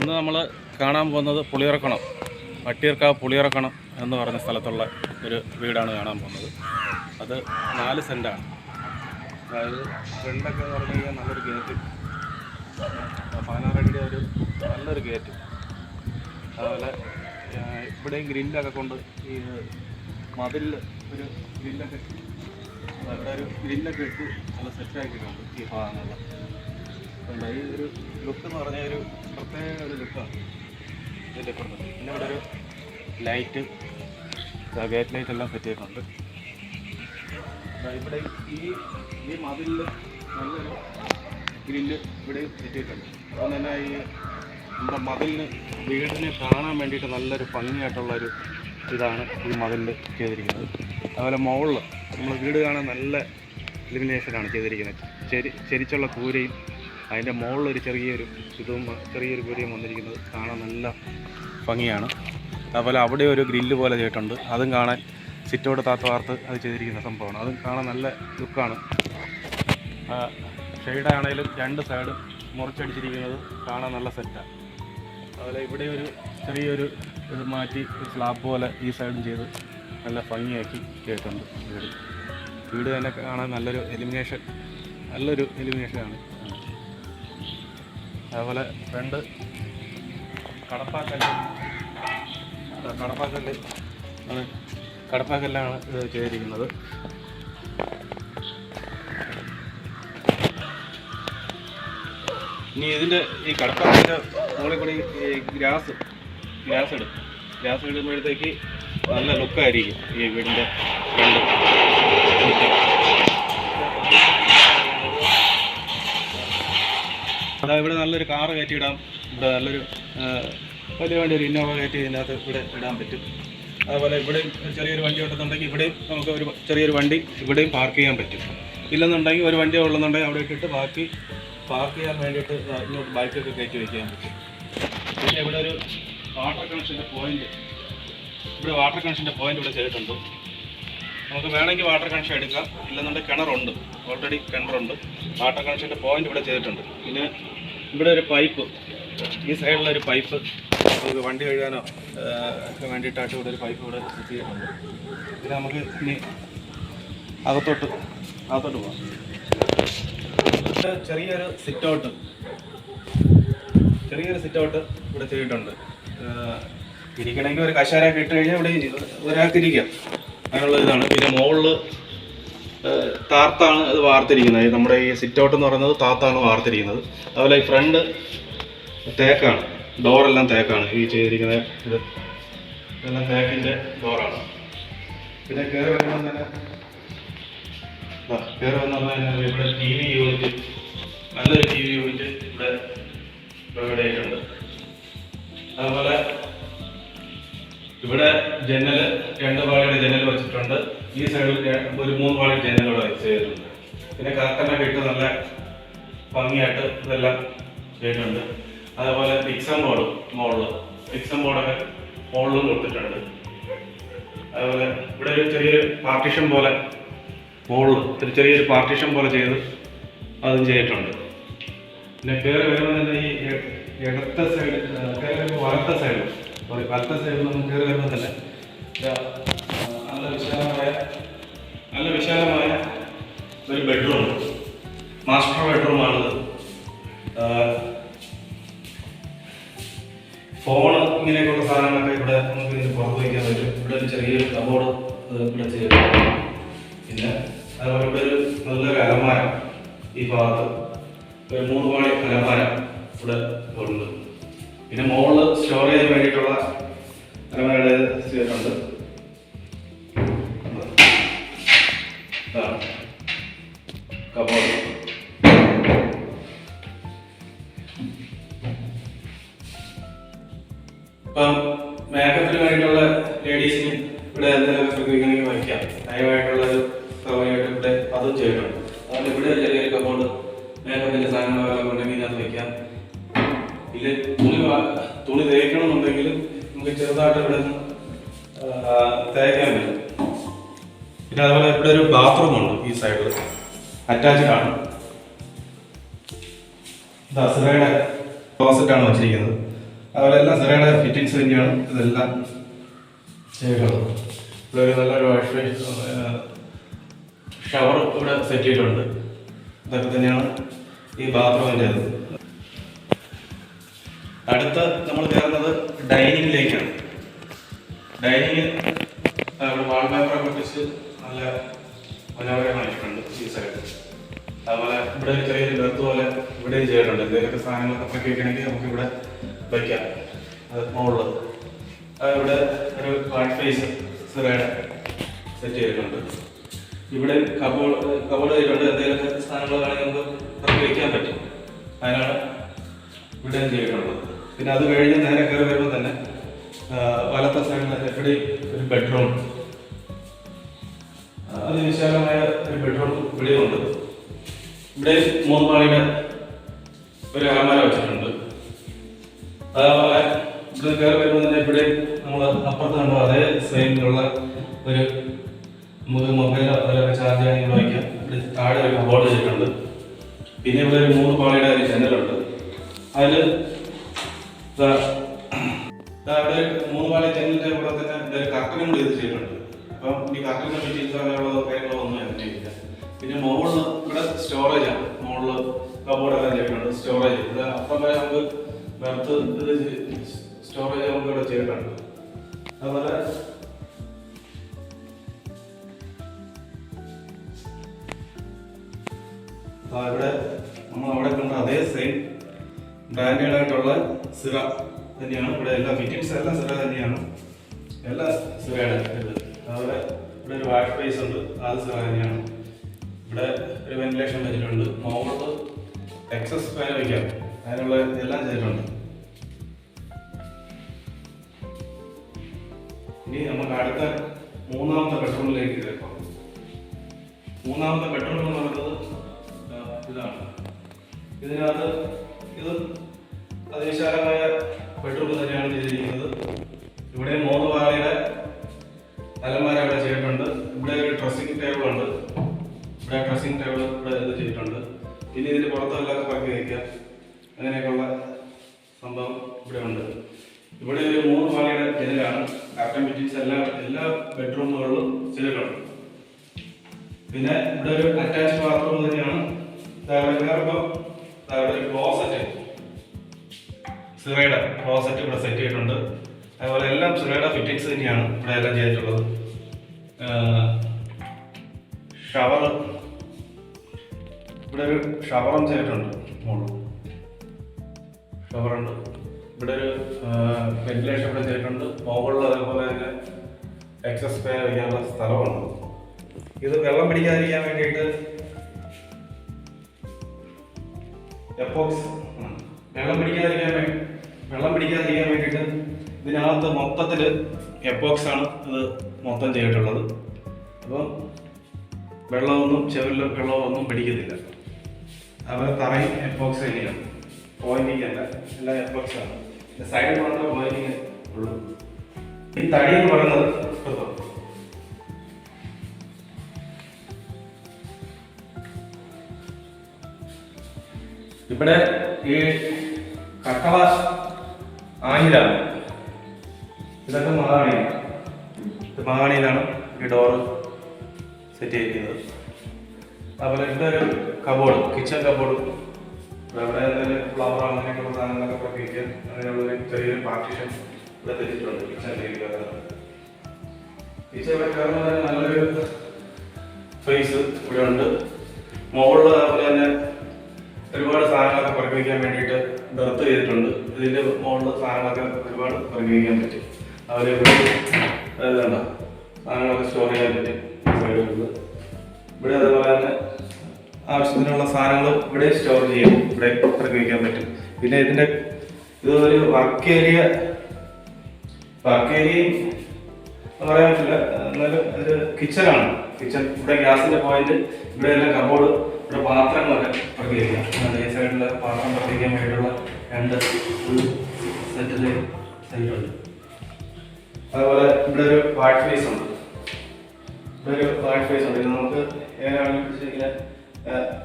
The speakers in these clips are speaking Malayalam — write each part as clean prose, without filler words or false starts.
ഇന്ന് നമ്മൾ കാണാൻ പോകുന്നത് പുളിയിറക്കണം, വട്ടിയൂർക്കാവ് പുളിയിറക്കണം എന്ന് പറഞ്ഞ സ്ഥലത്തുള്ള ഒരു വീടാണ് കാണാൻ പോകുന്നത്. അത് 4 സെൻറ്റാണ്. അതായത് ഫ്രണ്ടൊക്കെ എന്ന് പറഞ്ഞു കഴിഞ്ഞാൽ നല്ലൊരു ഗേറ്റ്, 16 അടിയുടെ ഒരു നല്ലൊരു ഗേറ്റ്. അതുപോലെ ഇവിടെയും ഗ്രില്ലൊക്കെ കൊണ്ട് ഈ മതിലിൽ ഒരു ഗ്രില്ലൊക്കെ ഇവിടെ ഒരു ഗ്രില്ലൊക്കെ ഇട്ട് നല്ല സെറ്റാക്കിയിട്ടുണ്ട് ഈ ഭാഗങ്ങളിൽ. അതുകൊണ്ട് ഈ ഒരു ലുക്ക് എന്ന് പറഞ്ഞാൽ ഒരു പ്രത്യേക ഒരു ലുക്കാണ് ഇതിൻ്റെ പുറത്ത്. പിന്നെ ഇവിടെ ഒരു ലൈറ്റ്, ഗേറ്റ് ലൈറ്റ് എല്ലാം സെറ്റ് ചെയ്തിട്ടുണ്ട്. ഇവിടെ ഈ മതിലിൽ നല്ലൊരു ഗ്രില്ല് ഇവിടെ സെറ്റ് ചെയ്തിട്ടുണ്ട്. അതുകൊണ്ട് തന്നെ ഈ നമ്മുടെ മതിലിന് വീടിനെ കാണാൻ വേണ്ടിയിട്ട് നല്ലൊരു ഭംഗിയായിട്ടുള്ളൊരു ഇതാണ് ഈ മതിലിൽ ചെയ്തിരിക്കുന്നത്. അതുപോലെ മുകളിൽ നമ്മൾ വീട് കാണാൻ നല്ല ഇലുമിനേഷനാണ് ചെയ്തിരിക്കുന്നത്. ചെരിച്ചുള്ള കൂരയും അതിൻ്റെ മുകളിലൊരു ചെറിയൊരു കൂരയും വന്നിരിക്കുന്നത് കാണാൻ നല്ല ഭംഗിയാണ്. അതുപോലെ അവിടെ ഒരു ഗ്രില്ല് പോലെ ചെയ്തിട്ടുണ്ട്, അതും കാണാൻ സിറ്റോട് വാർത്ത് അത് ചെയ്തിരിക്കുന്ന സംഭവമാണ്. അതും കാണാൻ നല്ല ലുക്കാണ്. ഷെയ്ഡാണേലും 2 സൈഡും മുറിച്ചടിച്ചിരിക്കുന്നത് കാണാൻ നല്ല സെറ്റാണ്. അതുപോലെ ഇവിടെ ഒരു ചെറിയൊരു ഇത് മാറ്റി ഒരു സ്ലാബ് പോലെ ഈ സൈഡും ചെയ്ത് നല്ല ഭംഗിയാക്കി ചെയ്തിട്ടുണ്ട്. വീട് തന്നെ കാണാൻ നല്ലൊരു എലിമിനേഷനാണ്. അതുപോലെ ഫ്രണ്ട് കടപ്പാക്കല്ലാണ് ഇത് ചെയ്തിരിക്കുന്നത്. ഇനി ഇതിൻ്റെ ഈ കടപ്പാക്കലിൻ്റെ മുകളിൽ കൂടി ഈ ഗ്രാസ് ഇടുമ്പോഴത്തേക്ക് നല്ല ലുക്കായിരിക്കും ഈ വീടിൻ്റെ ഫ്രണ്ട്. അതായത് ഇവിടെ നല്ലൊരു കാറ് കയറ്റിയിടാം, ഇവിടെ നല്ലൊരു വലിയ വണ്ടി ഒരു ഇന്നോവ കയറ്റി ഇതിനകത്ത് ഇവിടെ ഇടാൻ പറ്റും. അതുപോലെ ഇവിടെയും ചെറിയൊരു വണ്ടി ഉണ്ടെന്നുണ്ടെങ്കിൽ ഇവിടെയും നമുക്ക് ഒരു ചെറിയൊരു വണ്ടി ഇവിടെയും പാർക്ക് ചെയ്യാൻ പറ്റും. ഇല്ലെന്നുണ്ടെങ്കിൽ ഒരു വണ്ടി ഉള്ളെന്നുണ്ടെങ്കിൽ അവിടെ ഇട്ടിട്ട് ബാക്കി പാർക്ക് ചെയ്യാൻ വേണ്ടിയിട്ട് ഇങ്ങോട്ട് ബൈക്കൊക്കെ കയറ്റി വയ്ക്കാൻ പറ്റും. പിന്നെ ഇവിടെ ഒരു വാട്ടർ കണക്ഷൻ്റെ പോയിൻ്റ് ഇവിടെ ചെയ്തിട്ടുണ്ട്. നമുക്ക് വേണമെങ്കിൽ വാട്ടർ കണക്ഷൻ എടുക്കാം, ഇല്ലെന്നുണ്ടെങ്കിൽ കിണറുണ്ട്, ഓൾറെഡി കിണറുണ്ട്. വാട്ടർ കണക്ഷൻ്റെ പോയിൻ്റ് ഇവിടെ ചെയ്തിട്ടുണ്ട്. പിന്നെ ഇവിടെ ഒരു പൈപ്പ്, ഈ സൈഡിലൊരു പൈപ്പ് നമുക്ക് വണ്ടി കഴുകാനോ ഒക്കെ വേണ്ടിയിട്ടായിട്ട് ഇവിടെ ഒരു പൈപ്പ് ഇവിടെ സെറ്റ് ചെയ്തിട്ടുണ്ട്. പിന്നെ നമുക്ക് ഇനി അകത്തോട്ട് പോകാം. ചെറിയൊരു സിറ്റൗട്ട് ഇവിടെ ചെയ്തിട്ടുണ്ട്. ഇരിക്കണമെങ്കിൽ ഒരു കശാരയൊക്കെ ഇട്ട് കഴിഞ്ഞാൽ ഇവിടെ ഒരാൾക്ക് ഇരിക്കാം, അങ്ങനെയുള്ള ഇതാണ്. പിന്നെ മുകളിൽ താർത്താണ് ഇത് വാർത്തിരിക്കുന്നത്. നമ്മുടെ ഈ സിറ്റൗട്ട് എന്ന് പറയുന്നത് താർത്താണ് വാർത്തിരിക്കുന്നത്. അതുപോലെ ഈ ഫ്രണ്ട് തേക്കാണ്, ഡോറെല്ലാം തേക്കാണ് ഈ ചെയ്തിരിക്കുന്നത്. ഇതെല്ലാം തേക്കിൻ്റെ ഡോറാണ്. പിന്നെ കയറി വരുമ്പോൾ തന്നെ ഇവിടെ TV യൂണിറ്റ്, നല്ലൊരു TV യൂണിറ്റ് ഇവിടെ പ്രൊവൈഡ് ചെയ്തിട്ടുണ്ട്. അതുപോലെ ഇവിടെ ജനല് 2 പാളിയുടെ ജനൽ വെച്ചിട്ടുണ്ട്. ഈ സൈഡിൽ ഒരു 3 പാളിയുടെ ജനലുകൾ ചെയ്തിട്ടുണ്ട്. പിന്നെ കർട്ടനൊക്കെ ഇട്ട് നല്ല ഭംഗിയായിട്ട് ഇതെല്ലാം ചെയ്തിട്ടുണ്ട്. അതേപോലെ ഫിക്സം ബോർഡൊക്കെ മുകളിലും കൊടുത്തിട്ടുണ്ട്. അതുപോലെ ഇവിടെ ഒരു ചെറിയൊരു പാർട്ടീഷൻ പോലെ ചെയ്ത് അതും ചെയ്തിട്ടുണ്ട്. പിന്നെ കയറി വരുമ്പോൾ തന്നെ ഈ വലത്തെ സൈഡിൽ നമ്മൾ കയറി വരുമ്പോൾ തന്നെ നല്ല വിശാലമായ ഒരു ബെഡ്റൂം, മാസ്റ്റർ ബെഡ്റൂമാണിത്. ഫോണ് ഇങ്ങനെയൊക്കെയുള്ള സാധനങ്ങളൊക്കെ ഇവിടെ നമുക്ക് ഇതിന് പുറത്ത് വയ്ക്കാൻ പറ്റും. ഇവിടെ ഒരു ചെറിയൊരു കബോർഡ് ഇവിടെ ചെയ്തിട്ടുണ്ട്. പിന്നെ അതുപോലെ ഇവിടെ ഒരു നല്ലൊരു അലമാര, ഈ ഭാഗത്ത് ഒരു 3 പാളി അലമാര ഇവിടെ ഉണ്ട്. പിന്നെ മുകളിൽ സ്റ്റോറേജിന് വേണ്ടിയിട്ടുള്ള അലമാരയുടെ ചെയ്തിട്ടുണ്ട്. കബോർഡ്. ഇപ്പം മേക്കപ്പിന് വേണ്ടിയിട്ടുള്ള ലേഡീസിന് ഇവിടെ എന്തെങ്കിലും വയ്ക്കണമെങ്കിൽ വയ്ക്കാം. അതിനായിട്ടുള്ളൊരു സൗകര്യമായിട്ട് ഇവിടെ അതും ചെയ്തിട്ടുണ്ട്. അതുകൊണ്ട് ഇവിടെ ഒരു ചെറിയൊരു കബോർഡ് മേക്കപ്പിൻ്റെ സാധനങ്ങളെല്ലാം ഉണ്ടെങ്കിൽ അത് വയ്ക്കാം. ഇല്ല തുണി തേക്കണമെന്നുണ്ടെങ്കിൽ നമുക്ക് ചെറുതായിട്ട് ഇവിടെ നിന്ന് തേക്കാൻ പറ്റും. പിന്നെ അതുപോലെ ഇവിടെ ഒരു ബാത്റൂം ഉണ്ട്, ഈ സൈഡിൽ അറ്റാച്ച്ഡ് ആണ്. ദസറയുടെ ക്ലോസറ്റാണ് വെച്ചിരിക്കുന്നത്. അതുപോലെ എല്ലാം സിറയുടെ ഫിറ്റിങ്സ് തന്നെയാണ് ഇതെല്ലാം ചെയ്തിട്ടുള്ളത്. ഇവിടെ ഒരു നല്ലൊരു വാഷ് ഷവർ ഇവിടെ സെറ്റ് ചെയ്തിട്ടുണ്ട്. ഇതൊക്കെ തന്നെയാണ് ഈ ബാത്റൂമിൻ്റേത്. അടുത്ത് നമ്മൾ കയറുന്നത് ഡൈനിങ്ങിലേക്കാണ്. ഡൈനിങ് വാൾപേപ്പറൊക്കെ ഒട്ടിച്ച് നല്ല മനോഹരമായിട്ടുണ്ട് ഈ സൈഡ്. അതുപോലെ ഇവിടെ ഒരു ചെറിയൊരു ബെർത്ത് പോലെ ഇവിടെയും ചെയ്തിട്ടുണ്ട്. എന്തെങ്കിലുമൊക്കെ സാധനങ്ങളൊക്കെ പുറക്കി വയ്ക്കണമെങ്കിൽ നമുക്ക് ഇവിടെ വയ്ക്കാം. അത് മുകളിൽ ഇവിടെ ഒരു വാഷ് ഫേസ് സിറയുടെ സെറ്റ് ചെയ്തിട്ടുണ്ട്. ഇവിടെ കബോർഡ് ചെയ്തിട്ടുണ്ട്. എന്തെങ്കിലുമൊക്കെ സാധനങ്ങൾ വേണമെങ്കിൽ നമുക്ക് പുറക്കി വയ്ക്കാൻ പറ്റും. അതിനാണ് ഇവിടെയും ചെയ്തിട്ടുള്ളത്. പിന്നെ അത് കഴിഞ്ഞ് നേരെ കയറി വരുമ്പോൾ തന്നെ വലത്തെ സൈഡിൽ എവിടെയും ഒരു ബെഡ്റൂം, അതിവിശാലമായ ഒരു ബെഡ്റൂം ഇവിടെയുണ്ട്. ഇവിടെ 3 പാളിയുടെ ഒരു അലമാര വെച്ചിട്ടുണ്ട്. അതേപോലെ ഇവിടെ കയറി വരുമ്പോൾ തന്നെ ഇവിടെ നമ്മൾ അപ്പുറത്ത് കണ്ടോ അതേ സെയിമിലുള്ള ഒരു നമുക്ക് മൊബൈലോ അതിലൊക്കെ ചാർജ് ചെയ്യാൻ വയ്ക്കാം. ഇവിടെ താഴെ ഒരു കബോർഡ് ചെയ്തിട്ടുണ്ട്. പിന്നെ ഇവിടെ ഒരു 3 പാളിയുടെ ഒരു ജനലുണ്ട്. അതിൽ അവിടെ 3 പാളി ജനലിൻ്റെ കൂടെ തന്നെ ഒരു കർട്ടനും കൂടി ഇത് ചെയ്തിട്ടുണ്ട്. അപ്പം ഈ കർട്ടനെ പറ്റി ഉള്ളതോ കാര്യങ്ങളോ ഒന്നും അതിനില്ല. പിന്നെ മുകളിൽ ഇവിടെ സ്റ്റോറേജ് ആണ്. മുകളിൽ കബോർഡെല്ലാം ചെയ്തിട്ടുണ്ട്. സ്റ്റോറേജ് ഇവിടെ അപ്പം വരെ നമുക്ക് വെറുത്ത് ഇത് സ്റ്റോറേജ് നമുക്ക് ഇവിടെ ചെയ്തിട്ടുണ്ട്. അതുപോലെ ഇവിടെ നമ്മൾ അവിടെ കണ്ട അതേ സെയിം ബ്രാൻഡഡ് ആയിട്ടുള്ള സിറ തന്നെയാണ്. ഇവിടെ എല്ലാ ഫിറ്റിങ്സ് എല്ലാം സിറ തന്നെയാണ്. എല്ലാ സിറയുടെ ഇത്. അതുപോലെ ഇവിടെ ഒരു വാഷ് ബേസ് ഉണ്ട്. അത് സിറ തന്നെയാണ്. ഇവിടെ ഒരു വെന്റിലേഷൻ വെച്ചിട്ടുണ്ട്. മുകളിൽ എക്സസ് ഫാൻ വയ്ക്കാം. അതിനുള്ള എല്ലാം ചെയ്തിട്ടുണ്ട്. ഇനി നമുക്ക് അടുത്ത 3ാമത്തെ ബെഡ്റൂമിലേക്ക് കയറാം. 3ാമത്തെ ബെഡ്റൂം എന്ന് പറയുന്നത് ഇതാണ്. ഇതിനകത്ത് ഇത് അതിവിശാലമായ ബെഡ്റൂം തന്നെയാണ് ചെയ്തിരിക്കുന്നത്. ഇവിടെ 3 പാളിയുടെ അലമാര ഇവിടെ ചെയ്തിട്ടുണ്ട്. ഇവിടെ ഒരു ഡ്രസ്സിംഗ് ടേബിൾ ഉണ്ട്. ഇവിടെ ഡ്രസ്സിംഗ് ടേബിൾ ഇവിടെ ഇത് ചെയ്തിട്ടുണ്ട്. പിന്നെ ഇതിന് പുറത്തെല്ലാം പറക്കി വയ്ക്കാം. അങ്ങനെയൊക്കെയുള്ള സംഭവം ഇവിടെ ഉണ്ട്. ഇവിടെ ഒരു 3 പാളിയുടെ ജനലാണ്. കാർട്ടൻ ഫിറ്റിങ്സ് എല്ലാ ബെഡ്റൂമുകളിലും ചെയ്തിട്ടുണ്ട്. പിന്നെ ഇവിടെ ഒരു അറ്റാച്ച് ബാത്റൂം തന്നെയാണ്. ഇവിടെ ഒരു ക്ലോസറ്റ്, സിറയുടെ ക്ലോസറ്റ് ഇവിടെ സെറ്റ് ചെയ്തിട്ടുണ്ട്. അതുപോലെ എല്ലാം സിറയുടെ ഫിറ്റിങ്സ് തന്നെയാണ് ഇവിടെ എല്ലാം ചെയ്തിട്ടുള്ളത്. ഷവർ, ഇവിടെ ഒരു ഷവറും ചെയ്തിട്ടുണ്ട്. ഷവറുണ്ട്. ഇവിടെ ഒരു വെന്റിലേഷൻ ഇവിടെ ചെയ്തിട്ടുണ്ട്. മുകളിൽ അതേപോലെ തന്നെ എക്സസ് ഫാൻ വയ്ക്കാനുള്ള സ്ഥലമുണ്ട്. ഇത് വെള്ളം പിടിക്കാതിരിക്കാൻ വേണ്ടിയിട്ട് എപ്പോക്സ് വെള്ളം പിടിക്കാതിരിക്കാൻ വേണ്ടിയിട്ട് ഇതിനകത്ത് മൊത്തത്തിൽ എപ്പോക്സ് ആണ് ഇത് മൊത്തം ചെയ്തിട്ടുള്ളത്. അപ്പം വെള്ളമൊന്നും ചെവിലും വെള്ളമൊന്നും പിടിക്കത്തില്ല. അതുപോലെ തറയും എപ്പോക്സ് തന്നെയാണ്. പോയിന്റിങ് അല്ല, എല്ലാം എപ്പോക്സ് ആണ്. സൈഡിൽ മാത്രമേ പോയിന്റിങ് ഉള്ളൂ. ഈ തടി എന്ന് പറയുന്നത് ഇവിടെ ഈ കട്ടള ആഞ്ഞിലാണ്. ഇതൊക്കെ മഹാണിയിലാണ് ഈ ഡോറ് സെറ്റ് ചെയ്തിരിക്കുന്നത്. അതുപോലെ ഇവിടെ ഒരു കബോർഡ്, കിച്ചൺ കബോർഡ്. ഇവിടെ ഫ്ലവർ അങ്ങനെയൊക്കെയുള്ള സാധനങ്ങളൊക്കെ പ്രത്യേകിച്ച് അങ്ങനെയുള്ളൊരു ചെറിയൊരു പാർട്ടീഷൻ ഇവിടെ തെറ്റിട്ടുണ്ട്. കിച്ചൺ വെക്കാറുള്ള നല്ലൊരു സ്പേസ് ഇവിടെ ഉണ്ട്. മുകളിൽ അതുപോലെ തന്നെ ഒരുപാട് സാധനങ്ങളൊക്കെ പുറകെ വയ്ക്കാൻ വേണ്ടിയിട്ട് ബെർത്ത് ചെയ്തിട്ടുണ്ട്. ഇതിൻ്റെ മുകളിൽ സാധനങ്ങളൊക്കെ ഒരുപാട് പുറകെ വയ്ക്കാൻ പറ്റും. അതുപോലെ ഇവിടെ ഇതുണ്ട സാധനങ്ങളൊക്കെ സ്റ്റോർ ചെയ്യാൻ പറ്റും. സൈഡുകളിൽ ഇവിടെ അതേപോലെ തന്നെ ആവശ്യത്തിനുള്ള സാധനങ്ങൾ ഇവിടെ സ്റ്റോർ ചെയ്യാം, ഇവിടെ പുറകെ വയ്ക്കാൻ പറ്റും. പിന്നെ ഇതിൻ്റെ ഇതൊരു വർക്ക് ഏരിയയും പറയാൻ പറ്റില്ല, എന്നാലും ഒരു കിച്ചണാണ്. കിച്ചൺ ഇവിടെ ഗ്യാസിൻ്റെ പോയിന്റ്, ഇവിടെ എല്ലാം കബോർഡ്, ഇവിടെ പാത്രങ്ങളൊക്കെ പ്രത്യേകിക്കാം. ഈ സൈഡിൽ പാത്രം പ്രത്യേകിക്കാൻ വേണ്ടിയിട്ടുള്ള 2 സെറ്റിൽ സൈറ്റുണ്ട്. അതുപോലെ ഇവിടെ ഒരു വാഷ് ഫേസ് ഉണ്ട്. ഇത് നമുക്ക് ഏതാണെങ്കിലും ഇങ്ങനെ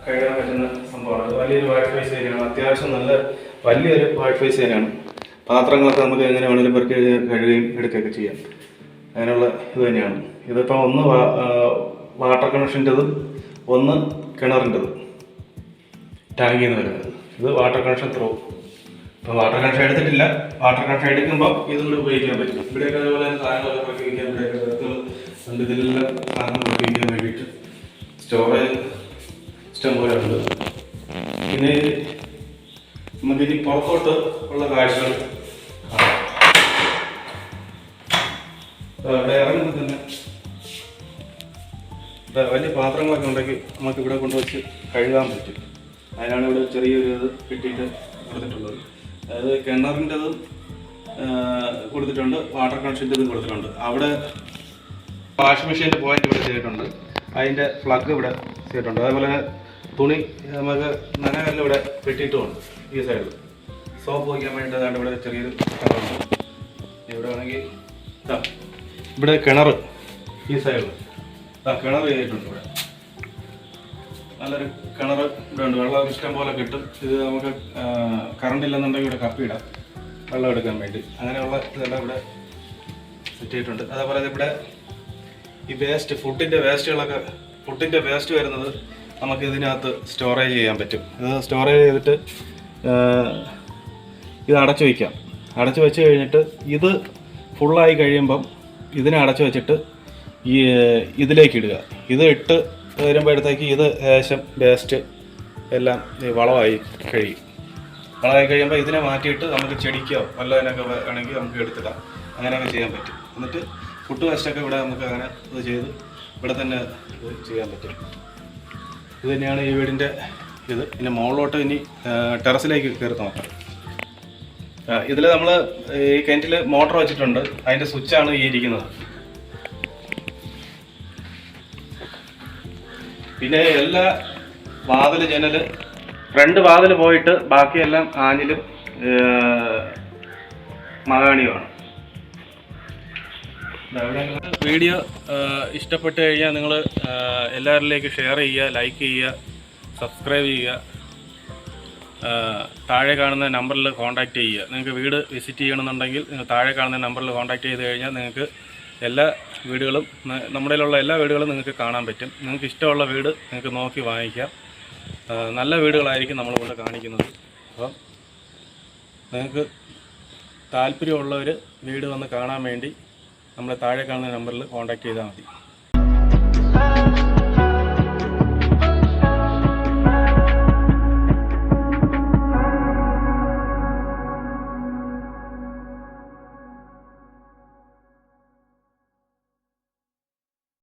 കഴുകാൻ പറ്റുന്ന സംഭവമാണ്. വലിയൊരു വാഷ് ഫേസ് തന്നെയാണ്. അത്യാവശ്യം നല്ല വലിയൊരു വാഷ് ഫേസ് തന്നെയാണ്. പാത്രങ്ങളൊക്കെ നമുക്ക് എങ്ങനെ വേണമെങ്കിലും പെറുക്കി കഴുകുകയും എടുക്കുകയൊക്കെ ചെയ്യാം. അതിനുള്ള ഇത് തന്നെയാണ്. ഇതിപ്പോൾ ഒന്ന് വാട്ടർ കണക്ഷൻ്റെതും ഒന്ന് കിണറിൻ്റെതും ടാങ്കിൽ നിന്ന് വരുന്നത്. ഇത് വാട്ടർ കണക്ഷൻ ത്രൂ. ഇപ്പോൾ വാട്ടർ കണക്ഷൻ എടുത്തിട്ടില്ല. വാട്ടർ കണക്ഷൻ എടുക്കുമ്പോൾ ഇതുകൊണ്ട് ഉപയോഗിക്കാൻ പറ്റും. ഇവിടെയൊക്കെ അതുപോലെ സാധനങ്ങളൊക്കെ പുറക്കി വയ്ക്കാൻ, ഇവിടെയൊക്കെ ഇതിലെല്ലാം സാധനങ്ങൾ പുറക്കി വയ്ക്കാൻ വേണ്ടിയിട്ട് സ്റ്റോറേജ് ഇഷ്ടം പോലെ ഉണ്ട്. പിന്നെ നമുക്കിനി പുറത്തോട്ട് ഉള്ള കാഴ്ചകൾ ഇവിടെ ഇറങ്ങുമ്പോൾ തന്നെ വലിയ പാത്രങ്ങളൊക്കെ ഉണ്ടെങ്കിൽ നമുക്ക് ഇവിടെ കൊണ്ടുവച്ച് കഴുകാൻ പറ്റും. അതിനാണ് ഇവിടെ ചെറിയൊരു ഇത് കിട്ടിയിട്ട് കൊടുത്തിട്ടുള്ളത്. അതായത് കിണറിൻ്റെതും കൊടുത്തിട്ടുണ്ട്, വാട്ടർ കണക്ഷൻ്റെതും കൊടുത്തിട്ടുണ്ട്. അവിടെ വാഷിംഗ് മെഷീൻ്റെ പോയിന്റ് ഇവിടെ ചെയ്തിട്ടുണ്ട്, അതിൻ്റെ പ്ലഗ് ഇവിടെ ചെയ്തിട്ടുണ്ട്. അതേപോലെ തുണി നമുക്ക് നനകല്ല് ഇവിടെ വെട്ടിയിട്ടുമുണ്ട്. ഈ സൈഡിൽ സോപ്പ് വയ്ക്കാൻ വേണ്ടിയിട്ട് അതാണ്ട് ഇവിടെ ചെറിയൊരു കിണറുണ്ട്. ഇവിടെ വേണമെങ്കിൽ ഇവിടെ കിണർ ഈ സൈഡിൽ കിണർ ചെയ്തിട്ടുണ്ട്. ഇവിടെ നല്ലൊരു കിണർ ഇവിടെ ഉണ്ട്. വെള്ളം ഇഷ്ടം പോലെ കിട്ടും. ഇത് നമുക്ക് കറണ്ട് ഇല്ലെന്നുണ്ടെങ്കിൽ ഇവിടെ കപ്പിയിടാം വെള്ളം എടുക്കാൻ വേണ്ടി. അങ്ങനെയുള്ള ഇതെല്ലാം ഇവിടെ സെറ്റ് ചെയ്തിട്ടുണ്ട്. അതേപോലെ ഇവിടെ ഈ വേസ്റ്റ്, ഫുഡിൻ്റെ വേസ്റ്റ് വരുന്നത് നമുക്ക് ഇതിനകത്ത് സ്റ്റോറേജ് ചെയ്യാൻ പറ്റും. ഇത് സ്റ്റോറേജ് ചെയ്തിട്ട് ഇത് അടച്ചു വയ്ക്കാം. അടച്ചു വെച്ച് കഴിഞ്ഞിട്ട് ഇത് ഫുള്ളായി കഴിയുമ്പം ഇതിനെ അടച്ചു വെച്ചിട്ട് ഈ ഇതിലേക്ക് ഇടുക. ഇത് ഇട്ട് വരുമ്പോഴത്തേക്ക് ഇത് ഏകദേശം വേസ്റ്റ് എല്ലാം വളമായി കഴിയും. വളമായി കഴിയുമ്പോൾ ഇതിനെ മാറ്റിയിട്ട് നമുക്ക് ചെടിക്കോ വല്ലതിനൊക്കെ വേണമെങ്കിൽ നമുക്ക് എടുത്തിടാം. അങ്ങനെയൊക്കെ ചെയ്യാൻ പറ്റും. എന്നിട്ട് ഫുഡ് വേസ്റ്റൊക്കെ ഇവിടെ നമുക്ക് അങ്ങനെ ഇത് ചെയ്ത് ഇവിടെ തന്നെ ചെയ്യാൻ പറ്റും. ഇത് തന്നെയാണ് ഈ വീടിൻ്റെ ഇത്. ഇനി മുകളിലോട്ട് ഇനി ടെറസിലേക്ക് കയറി നോക്കാം. ഇതിൽ നമ്മൾ ഈ കിണറ്റിൽ മോട്ടർ വെച്ചിട്ടുണ്ട്. അതിൻ്റെ സ്വിച്ചാണ് ഈ ഇരിക്കുന്നത്. പിന്നെ എല്ലാ വാതിൽ, ജനൽ, ഫ്രണ്ട് വാതിൽ പോയിട്ട് ബാക്കിയെല്ലാം ആഞ്ഞിലും മഹാഗണിയുമാണ്. വീഡിയോ ഇഷ്ടപ്പെട്ട് കഴിഞ്ഞാൽ നിങ്ങൾ എല്ലാവരിലേക്ക് ഷെയർ ചെയ്യുക, ലൈക്ക് ചെയ്യുക, സബ്സ്ക്രൈബ് ചെയ്യുക. താഴെ കാണുന്ന നമ്പറിൽ കോൺടാക്റ്റ് ചെയ്യുക. നിങ്ങൾക്ക് വീട് വിസിറ്റ് ചെയ്യണമെന്നുണ്ടെങ്കിൽ നിങ്ങൾ താഴെ കാണുന്ന നമ്പറിൽ കോൺടാക്റ്റ് ചെയ്ത് കഴിഞ്ഞാൽ നിങ്ങൾക്ക് എല്ലാ വീടുകളും, നമ്മുടെയിലുള്ള എല്ലാ വീടുകളും നിങ്ങൾക്ക് കാണാൻ പറ്റും. നിങ്ങൾക്ക് ഇഷ്ടമുള്ള വീട് നിങ്ങൾക്ക് നോക്കി വാങ്ങിക്കാം. നല്ല വീടുകളായിരിക്കും നമ്മളിവിടെ കാണിക്കുന്നത്. അപ്പം നിങ്ങൾക്ക് താല്പര്യമുള്ളവർ വീട് വന്ന് കാണാൻ വേണ്ടി നമ്മളെ താഴെ കാണുന്ന നമ്പറിൽ കോൺടാക്റ്റ് ചെയ്താൽ മതി.